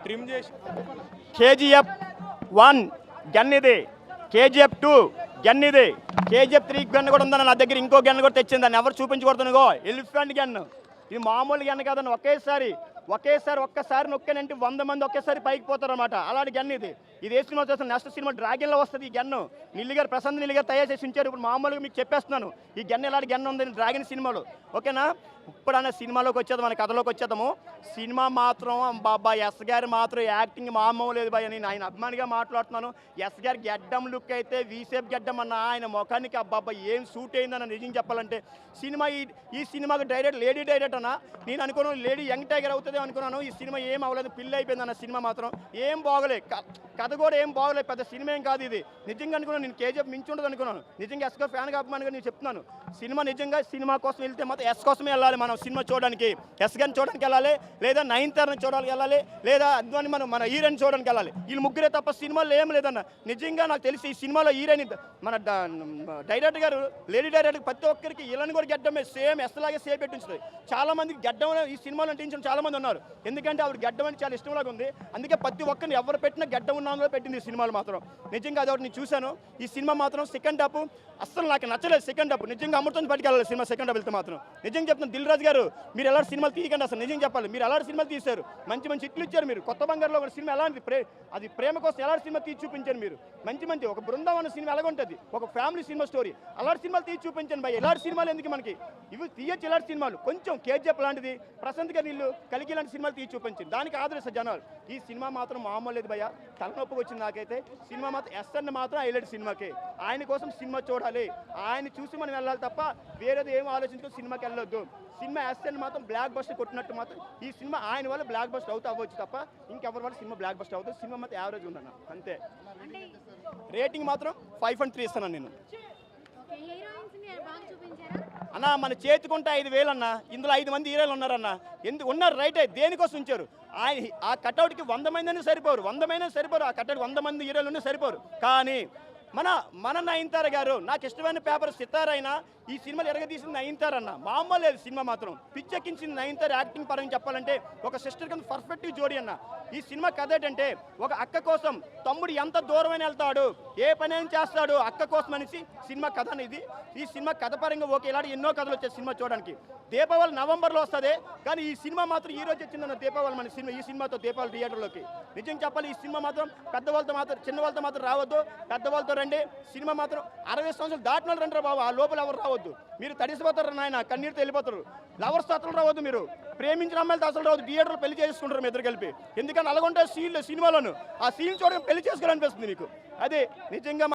Trim చేసి KGF 1 gun ఇది, KGF 2 gun ఇది, KGF 3 గన్ కూడా ఉందన్న నా దగ్గర. ఇంకో గన్ కూడా తెచ్చింది, దాన్ని ఎవరు చూపించకూడదునుగో. ఎలిఫెంట్ గన్ ఇది, మామూలు గన్ కాదన్న. ఒక్కసారి నొక్కానంటే 100 మంది ఒకేసారి పైకి పోతారు అనమాట. అలాంటి గన్ ఇది. ఇది ఏ సినిమా చూస్తాను, నెక్స్ట్ సినిమా డ్రాగన్లో వస్తుంది ఈ గన్ను. ప్రశాంత్ నీల్ గారు తయారు చేసి ఉంచారు. ఇప్పుడు మామూలుగా మీకు చెప్పేస్తున్నాను ఈ గన్ ఎలాంటి గన్ ఉంది డ్రాగన్ సినిమాలో. ఓకేనా? ఇప్పుడు అన్న సినిమాలోకి వచ్చేద్దాం, మన కథలోకి వచ్చేద్దాము. సినిమా మాత్రం బాబా ఎస్ గారు మాత్రం యాక్టింగ్ మామూలు లేదు భయ. నేను ఆయన అభిమానిగా మాట్లాడుతున్నాను. ఎస్ గారి గెడ్డం లుక్ అయితే వీసేపు గెడ్డం అన్న, ఆయన ముఖానికి అబ్బాబ్బా ఏం సూట్ అయిందన్న. నిజం చెప్పాలంటే సినిమా ఈ సినిమాకి డైరెక్ట్ లేడీ డైరెక్ట్ అన్న. నేను అనుకున్నాను లేడీ యంగ్ టైగర్ అవుతుంది అనుకున్నాను. ఈ సినిమా ఏం అవ్వలేదు, పిల్లి అయిపోయింది అన్న. సినిమా మాత్రం ఏం బాగోలే, కథ కూడా ఏం బాగోలేదు, పెద్ద సినిమా ఏం కాదు ఇది. నిజంగా అనుకున్నాను నేను KGF మించి ఉండదు అనుకున్నాను. నిజంగా ఎస్ గారు ఫ్యాన్గా అభిమానిగా నేను చెప్తున్నాను. సినిమా నిజంగా సినిమా కోసం వెళ్తే మాత్రం ఎస్ కోసమే వెళ్ళాలి. మనం సినిమా చూడడానికి ఎస్ గారిని చూడడానికి వెళ్ళాలి, లేదా 9th చూడడానికి వెళ్ళాలి, లేదా అద్వాని మన హీరోయిన్ చూడడానికి వెళ్ళాలి. వీళ్ళు ముగ్గురే తప్ప సినిమాలో ఏం లేదన్న. నిజంగా నాకు తెలిసి ఈ సినిమాలో హీరోయిన్ మన డైరెక్టర్ గారు, లేడీ డైరెక్టర్ ప్రతి ఒక్కరికి వీళ్ళని కూడా గడ్డమే సేమ్ ఎస్ లాగే సేమ్ పెట్టించుతుంది. చాలా మందికి గడ్డం ఈ సినిమాలో నటించిన చాలా మంది ఉన్నారు. ఎందుకంటే ఆవిడ గడ్డం అని చాలా ఇష్టంలాగా ఉంది. అందుకే ప్రతి ఒక్కరిని ఎవరు పెట్టినా గడ్డం ఉన్నాలో పెట్టింది ఈ సినిమాలు మాత్రం. నిజంగా అదొకటి నేను చూశాను. ఈ సినిమా మాత్రం సెకండ్ హాఫ్ అస్సలు నాకు నచ్చలేదు. సెకండ్ హాఫ్ నిజంగా అమృతం పట్టుకెళ్ళాలి సినిమా సెకండ్ హాఫ్ వెళ్తే మాత్రం. నిజంగా చెప్తున్నాను దిల్ రాజు గారు, మీరు ఎలాంటి సినిమాలు తీయకండి అసలు. నిజం చెప్పాలి, మీరు ఎలాంటి సినిమాలు తీశారు, మంచి మంచి హిట్లు ఇచ్చారు మీరు. కొత్త బంగారులో ఒక సినిమా ఎలాంటి అది ప్రేమ కోసం ఎలాంటి సినిమా తీసి చూపించారు మీరు. మంచి ఒక బృందావన సినిమా ఎలాగుంటుంది, ఒక ఫ్యామిలీ సినిమా స్టోరీ, అలాంటి సినిమాలు తీసి చూపించండి భయ. ఎలాంటి సినిమాలు ఎందుకు మనకి ఇవి తీయచ్చు. ఎలాంటి సినిమాలు కొంచెం KGF లాంటిది, ప్రశాంత్ గారి నీళ్ళు కలిగి లాంటి సినిమాలు తీసి చూపించింది. దానికి ఆదరిస్తారు జనాలు. ఈ సినిమా మాత్రం మామూలు లేదు భయ, తలనొప్పికి వచ్చింది నాకైతే. సినిమా మాత్రం SN మాత్రం హైలైట్ సినిమాకి. ఆయన కోసం సినిమా చూడాలి, ఆయన చూసి మనం వెళ్ళాలి తప్ప వేరేది ఏం ఆలోచించుకో సినిమాకి వెళ్ళొద్దు. సినిమా SN మాత్రం బ్లాక్ బస్టర్ కొట్టినట్టు మాత్రం ఈ సినిమా ఆయన వల్ల బ్లాక్ బస్టర్ అవ్వచ్చు తప్ప ఇంకెవరి వల్ల సినిమా బ్లాక్ బస్టర్ అవుతుంది. సినిమా మాత్రం యావరేజ్ ఉందన్న, అంతే. రేటింగ్ మాత్రం 5.3 ఇస్తాను నేను అన్న. మన చేతికుంటే 5,000 అన్న. ఇందులో 5 మంది హీరోలు ఉన్నారన్న. ఎందుకు ఉన్నారు రైటే, దేనికోసం ఉంచారు. ఆయన ఆ కట్అవుట్కి 100 మంది సరిపోరు, 100 మంది సరిపోరు. ఆ కట్అవుట్ 100 మంది హీరోలు ఉన్నా సరిపోరు. కానీ మన నయనతార గారు, నాకు ఇష్టమైన పేపర్ సితార అయినా ఈ సినిమాలు ఎరగదీసింది నయనతార అన్న. మామూలు లేదు సినిమా మాత్రం పిచ్చెక్కించింది నయనతార. యాక్టింగ్ పరంగా చెప్పాలంటే ఒక సిస్టర్ కింద పర్ఫెక్ట్ జోడీ అన్న. ఈ సినిమా కథ ఏంటంటే, ఒక అక్క కోసం తమ్ముడు ఎంత దూరమైన వెళ్తాడు, ఏ పని ఏం చేస్తాడు అక్క కోసం అనేసి సినిమా కథ అనేది. ఈ సినిమా కథ పరంగా ఓకే, ఇలాంటి ఎన్నో కథలు వచ్చాయి సినిమా చూడడానికి. దీపావళి నవంబర్లో వస్తుంది, కానీ ఈ సినిమా మాత్రం ఈ రోజు వచ్చిందన్న దీపావళి మన సినిమా. ఈ సినిమాతో దీపావళి థియేటర్లోకి నిజం చెప్పాలి. ఈ సినిమా మాత్రం పెద్దవాళ్ళతో మాత్రం, చిన్న వాళ్ళతో మాత్రం రావద్దు, పెద్దవాళ్ళతో రండి. సినిమా మాత్రం 60 సంవత్సరాలు దాటిన వాళ్ళు రండి రా బాబు. ఆ లోపల ఎవరు రావద్దు, మీరు తడిసిపోతారు నాయన, కన్నీరుతో వెళ్ళిపోతారు. లవర్స్ అసలు రావద్దు, మీరు ప్రేమించిన అమ్మాయిలతో అసలు రావద్దు. థియేటర్లో పెళ్లి చేసుకుంటారు మీ ఇద్దరు కలిపి. ఎందుకని అలాగుంటే సీన్లు సినిమాలోను ఆ సీన్ చూడడం పెళ్లి చేసుకోవాలనిపిస్తుంది మీకు. అదే నిజంగా.